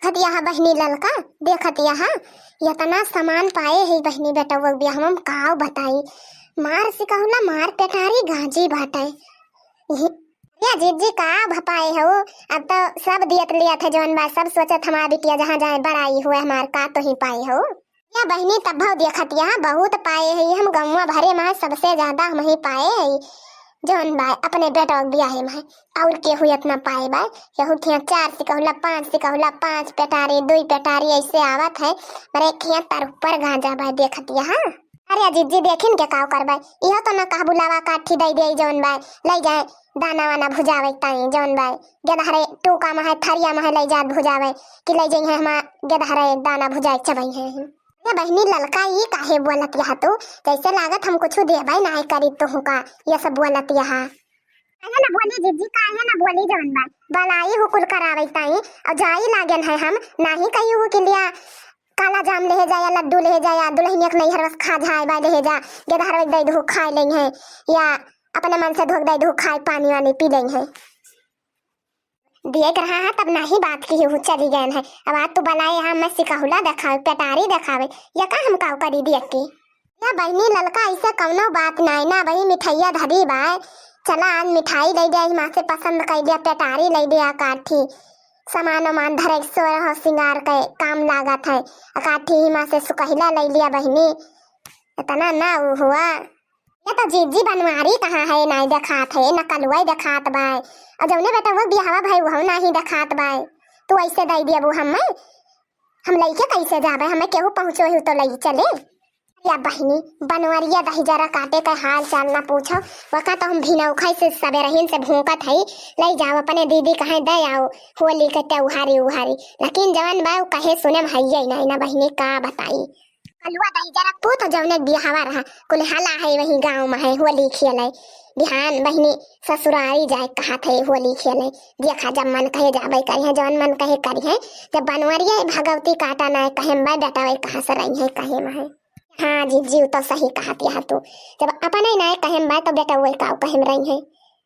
खत यहाँ बहनी ललका देखत यहाँ इतना सामान पाए है बहनी बेटा वो बिया हम काव बताई मार सिकहुला मार पेटारी गाजी बाटाई या जीजी का भपाए हो। अब तो सब दियत लिया था जौन बा सब सोचत हमारा बिटिया जहाँ जाए बड़ाई हुए हमार का तो ही पाए हो या बहनी तब भाव देखत यहाँ बहुत पाए है हम गौवा भरे में सबसे ज्यादा हम ही पाए है जौन बा अपने बेटा बियाहे में और के हुई इतना पाए बा यहू खिया 4 सिकहुला 5 सिकहुला 5 पेटारी 2 पेटारी ऐसे आवत है पर एक खिया तर ऊपर गांजा बा देखत यहाँ। अरे जीजी देखिन के काव करबा इहो तो न कह बुलावा काठी दई दे जौन बा ले जाए दाना वाना भुजावे ताई जौन बा गेदहरे टोका में है थरिया में है ले जात भुजावे कि ले जई है हम गेदहरे दाना भुजाए चबई है ये बहनी ललका ये काहे बोलत यहा तो जैसे लागत हम कुछ देबई ना करी तो हुका ये सब बोलत यहा काहे ना बोली जीजी काहे ना बोली जौन बा बलाई हुकुल करावे ताई और जाई लागन है हम नाही कहियो के लिया काला जाम ले जाया लड्डू ले जाया दुल्हनिया के नहीं हरवस खा जाए बाय ले जा गेदहर दई धो खाए लेंगे या अपने मन से धोक दई धो खाए पानी वानी पी लेंगे देख रहा है तब नहीं बात की हूँ चली गए है अब आज तो बनाए यहाँ मैं सिकहुला दिखावे पेटारी दिखावे या का हम काव करी देख के या बहनी ललका ऐसे कौनो बात नहीं ना भाई मिठाइया धरी बाय चला आज मिठाई ले जाए माँ से पसंद कर दिया पेटारी ले दिया काठी सामान वामान धरे सोरह सिंगार के काम लागत है काठी माँ से सुकहिला ले लिया बहनी इतना ना हुआ ये तो जीजी बनवारी कहाँ है नहीं दिखात है न कलुआ दिखात बाय और जौने बेटा वो बिहावा भाई वो नहीं दिखात बाय तू ऐसे दे दिया वो हम लइके कैसे जाबे हमें केहू पहुँचो ही तो लई चले या बहनी बनवरिया दही जरा काटे का हाल चाल ना पूछो वका तो हम भिनौखा से सबेरहीन से भूकत है ले जाओ अपने दीदी कहे दे आओ होली के त्योहारी उहारी लेकिन जवन बा कहे सुने में है नहीं ना बहनी का बताई कलुआ दही जरा पूत जौने बिहावा रहा कुल हाला है वही गाँव में है होली खेले बिहान बहनी ससुरारी जाए कहा थे होली खेले देखा जब मन कहे जाबे करी है जौन मन कहे करी है जब बनवरिया भगवती काटा ना कहे मैं डटावे कहाँ से रही है कहे में है। हाँ जीजी तो सही कहा तिया तू जब अपन ही ना कहे बा तो बेटा वही काव कहे रही है।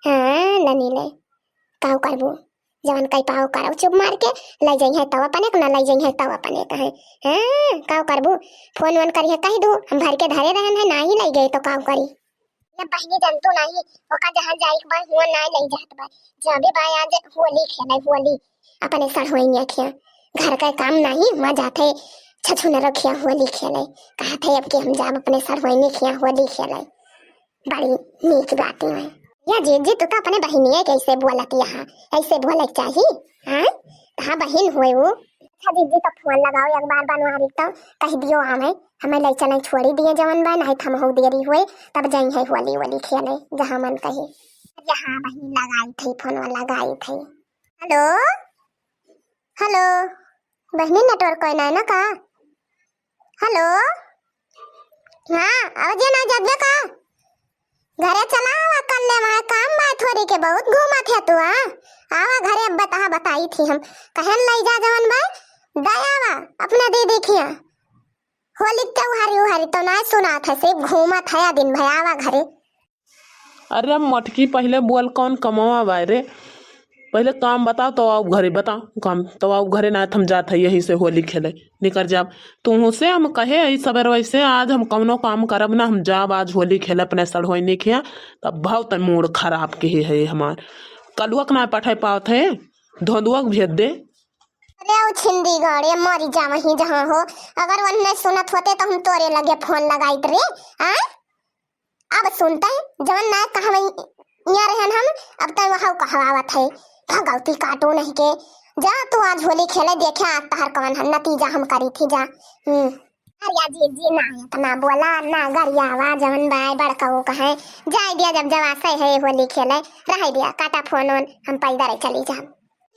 हाँ ननी ले काव करबू जवन कई पाव करो चुप मार के ले जाई है तब अपने ना ले जाई है तब अपने कहे हाँ काव करबू फोन वन करी है कह दू हम भर के धरे रहन है ना ही ले गए तो काव करी ये बहनी जनतो नहीं ओका जहां जाई के बा हुआ ना ले जात बा जब भी भाई आज होली खेले होली अपने सर होई खिया घर का काम नहीं हुआ जाते छछु न रखिया होली खेले कहा थे अब कि हम जाब अपने सर होई खिया होली खेले बड़ी नीक बात है या जीजी तू तो अपने बहनिया कैसे बोलत यहाँ ऐसे बोले चाहिए हाँ कहाँ बहन हुए वो अच्छा जीजी तो फोन लगाओ एक बार बनवारी तो कह दियो हमें ले चले छोड़ी दिए जवन बा नहीं थम हो देरी हुए तब जाई है होली होली खेले जहाँ मन कहे यहाँ बहन लगाई थी फोन लगाई थी। हेलो हेलो बहनी नेटवर्क कोई नहीं ना का हेलो हाँ आवाज ना जब का घरे चला आवा कर ले वहाँ काम बा थोड़ी के बहुत घूमा थे तू आवा घरे अब बताई थी हम कहन ले जा जवन भाई दयावा अपना दे देखिया होली त्योहारी उहारी तो ना सुना था सिर्फ घूमा था दिन भाई आवा घरे। अरे मटकी पहले बोल कौन कमावा बाय रे पहले काम बताओ तो आओ घरे बताओ काम तो आओ घरे ना थम जात है यही से होली खेले निकल जाब तू से हम कहे सवेर वैसे आज हम कौनो काम करब ना हम जाब आज होली खेले अपने सड़ हो नहीं खिया तब बहुत मूड खराब के है हमार कलुआ ना पठाई पावत है धोधुआ भेज दे। अरे वो छिंदी गाड़ी मरी जा वहीं जहाँ हो अगर वो नहीं सुनत होते तो हम तोरे लगे फोन लगाई रे हाँ अब सुनते हैं जवन ना कहा यहाँ रहन हम अब तो वहाँ कहावत है भगवती काटो नहीं के जा तू आज होली खेले देखे आज तहर कौन है नतीजा हम करी थी जा। अरे जी ना इतना बोला ना गरियावा जवन बाय बड़का वो कहे जाए दिया जब जवासे है होली खेले रह दिया काटा फोन हम पैदल चली जा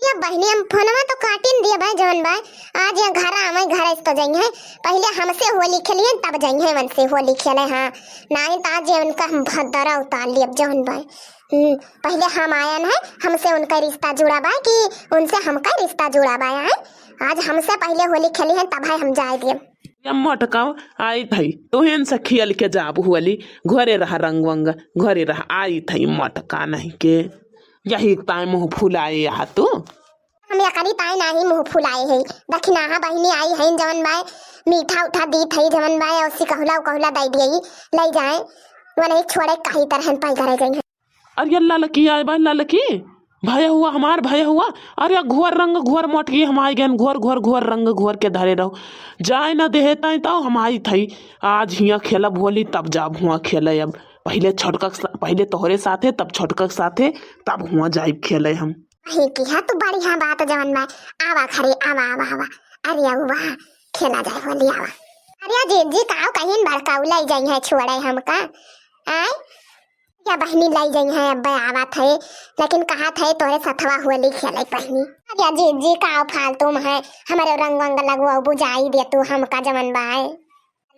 ये बहनी हम फोनवा तो काटिन दिया भाई जवन भाई आज ये घर आवे घर तो जाई है पहले हमसे होली खेलिए तब जाई है मन से होली खेले हाँ नहीं तो आज उनका हम भद्दरा उतार लिए जवन भाई पहले हम आया है हमसे उनका रिश्ता जुड़ा बा कि उनसे हमका रिश्ता जुड़ा बा है आज हमसे पहले होली खेली है तब है हम जाए दिए मटकाओ आई थई तुहन से खेल के जाब होली घरे रहा रंग वंग घरे रहा आई थई मटका नहीं के यही टाइम फुलाए यहाँ तो हम एकरी ताई नाही मुंह फुलाए है दखिनाहा बहिनी आई है जवन बाय मीठा उठा दी थई जवन बाय और कहला दई दिए ले जाए वो नहीं छोड़े कहीं तरह पाई करे गई है। अरे लड़की आए भाई लड़की भय हुआ हमार भय हुआ। अरे घोर रंग घोर मोटकी हम आई गए घोर घोर घोर रंग घोर के धरे रहो जाए न देता तो हम आई थी आज हियाँ खेलब होली तब जाब हुआ खेले अब पहले तोहरे साथे तब छोटक साथे तब हुआ जाइब खेले हम वही की है तू बढ़िया बात जवन में आवा खरे आवा आवा आवा अरे वाह खेला जाए होली आवा। अरे जी काओ कहीं बड़काऊ लाई जाई है छोड़े हमका आए या बहनी लाई जाई है अब आवा थे लेकिन कहा थे तोरे सथवा होली खेले बहनी। अरे जी काओ फालतू में है हमारे रंग वंग लगवा बुझाई दे तू हमका जवन बाय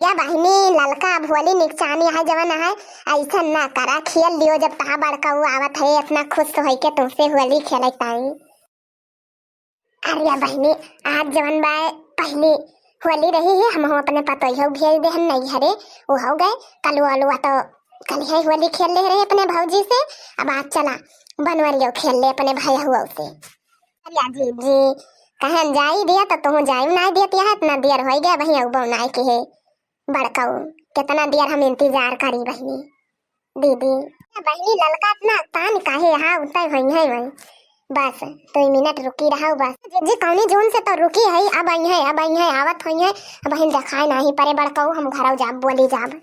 या बहनी ललका अब होली निकचानी है जवन है ऐसा ना करा खेल लियो जब तहा बड़काऊ आवत है इतना खुश हो के तुमसे होली खेले ताई। अरे बहनी आज जवन बाय पहली होली रही है हम अपने पतोही भेज दे नहीं हरे वो हो गए कल वालुआ तो कल है होली खेल ले रहे अपने भौजी से अब आज चला बनवरियो खेल ले अपने भैया हुआ से। अरे जी कहन जाई दिया तो तुम जाई ना देती है इतना देर हो गया भैया बनाए के है बड़काऊ कितना देर हम इंतजार करी बहनी दीदी बहनी ललका इतना तान काहे यहाँ उतर हुई है वही बस 2 मिनट रुकी रहा बस जी कौनी जून से तो रुकी है अब आई है आवत हुई है बहन देखाए नहीं परे बड़काऊ हम घर जाब बोली जाब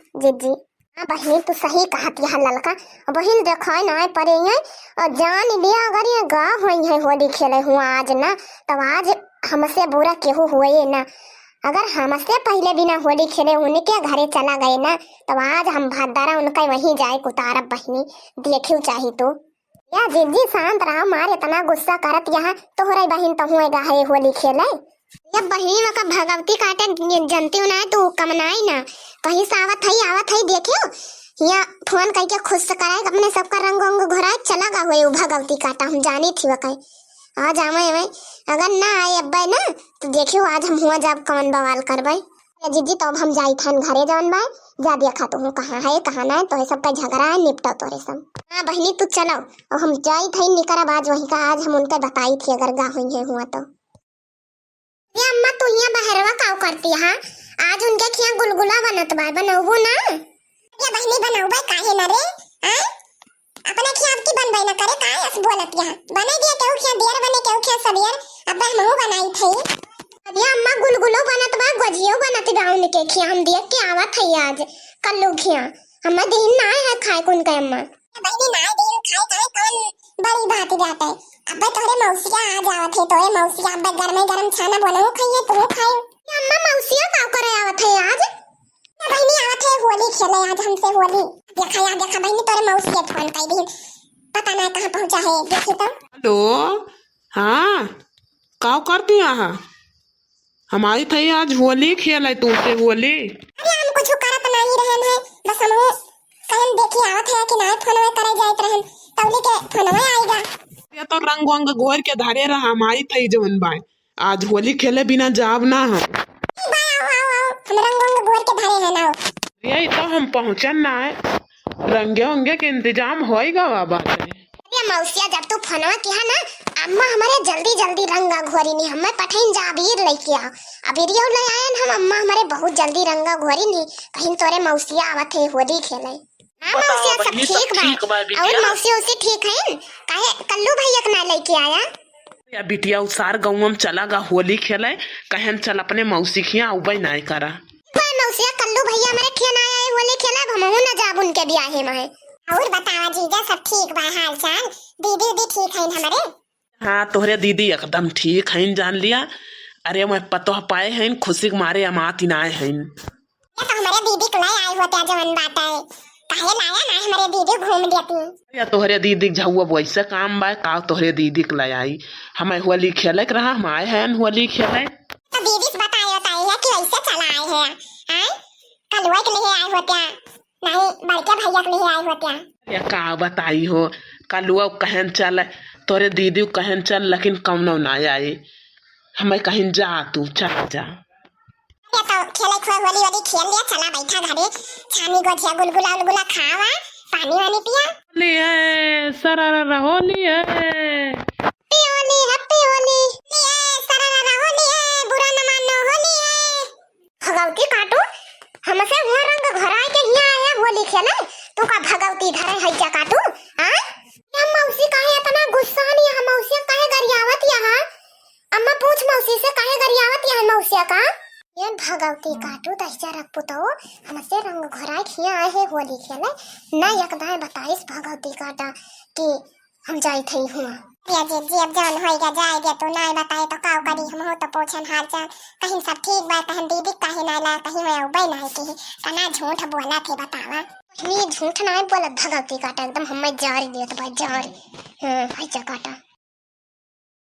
जी हाँ बहनी तू सही कहत यहाँ ललका बहन देखाए ना परे है और जान लिया अगर ये गाँव हुई है होली खेले हुआ आज ना तब आज हमसे बुरा केहू हुए ना अगर हमसे पहले बिना होली खेले उनके घरे चला गए ना तब आज हम भद्दारा उनका वहीं जाए कुतारब बहनी देखियो चाही तो या जी शांत रहा मार इतना गुस्सा करत यहाँ तोहरा बहन तहुएगा है होली खेले जब बहनी का भगवती काटे जनती ना तू कमनाई ना कहीं से आवत है देखियो या फोन करके खुश कराए अपने सबका रंग वंग घोराए चला गा हुए भगवती काटा हम जानी थी वह आज आवे अगर ना आए अब्बा ना तो देखियो आज हम हुआ जब कौन बवाल करबे जीजी तो अब हम जाई थन घरे जान बाय जा देखा तू कहाँ है कहाँ ना तो सबका झगड़ा है निपटा तोरे सब। हाँ बहनी तू चलो और हम जाई थे निकर आज वही का आज हम उनके बताई थी अगर गा हुई है हुआ तो ये अम्मा तू यहाँ बहरवा काव करती है आज उनके खिया गुलगुला बनत बा बनौबो ना ये बहनी बनौबे काहे ना रे हैं अपने खिया की बनबे ना करे काहे अस बोलत यहाँ बने दिया केहू खिया देर बने केहू खिया सवेर अब हमहु बनाई थी अरे अम्मा गुलगुलो बनत बा गजियो बनत बा उनके खिया हम देख के आवत है आज कल्लू खिया हमें दिन ना है खाए कौन के अम्मा बहनी ना दिन खाए काहे कौन बड़ी बात जाता है अब तोरे मौसिया आ जावत है तोरे मौसिया अब गरम खाना बनाओ खाइए तू खाए अम्मा मौसिया का करे आवत है आज बहनी आवत है होली खेले आज हमसे होली देखा बहनी तोरे मौसिया फोन कर दी पता ना कहां पहुंचा है देखी तो। हेलो हाँ का करती यहाँ हम आई थी आज होली खेले तुमसे होली। अरे हम कुछ करत नहीं रहन है बस हम कहन देखी आवत है कि ना फोन में करे जात रहन तौली के फोन में आएगा ये तो रंग वंग घोर के धारे रहा हम आई थी जवन बाय आज होली खेले बिना जाब ना हम रंग वंग घोर के धारे है ना यही तो हम पहुंचन ना है रंगे वंगे के इंतजाम होएगा वा बात है। अरे मौसिया जब तू फोनवा किया ना अम्मा हमारे जल्दी रंगा घोरी नहीं हमें पठाइन जाबीर लेके आ अबीरियो ले आयन हम अम्मा हमारे बहुत जल्दी रंगा घोरी नहीं कहीं तोरे मौसिया आवत है होली खेले हां मौसिया सब ठीक बा और मौसिया उसे ठीक है काहे कल्लू भैया के ना लेके आया या बिटिया उसार गाँव में चला गा होली खेले कहन चल अपने मौसी खिया उबई ना करा मौसिया कल्लू भैया हमारे खिया ना आए होली खेले हमहु ना जाब उनके ब्याहे में और बतावा जीजा सब ठीक बा हाल चाल दीदी ठीक है हमारे। हाँ तोहरे दीदी एकदम ठीक है जान लिया अरे मैं पतो पाए हैं खुशी के मारे अमाती ना हैं ये तो हमारे दीदी को लाए आए होते जवन बात है काहे लाया ना हमारे दीदी घूम देती या तोहरे दीदी झुआ वैसे काम बा का तोहरे दीदी के ले आई हमें होली खेले के रहा हम आए हैं होली खेले तो दीदी से बताया है कि ऐसे चला आए हैं हैं कलुआ के लिए आए होते नहीं बड़के भैया के लिए आए होते या का बताई हो कलुआ कहन चल तोरे दीदी कहन चल लेकिन कौनो ना आई हमें कहीं जा तू चल जा ये तो खेले खोए होली खेल लिया चला बैठा घरे छानी गोजिया गुलगुला खावा पानी वानी पिया होली है सरारा होली है हैप्पी होली भगवती काटू तैसा रखू तो हमसे रंग घराई खिया आए है होली खेले ना यकदाएं बताइस भगवती काटा कि हम जाई थई हुआ जी अब जान होइगा जाएगा तो ना बताए तो काव करी हम हो तो पूछन हाल चाल कहीं सब ठीक बा कहीं दीदी कहीं ना ला कहीं मैं उबई ना के तना झूठ बोला थे बतावा मी झूठ ना बोलत भगवती काटा एकदम हम जारी देत बा जारी हां ऐसा काटा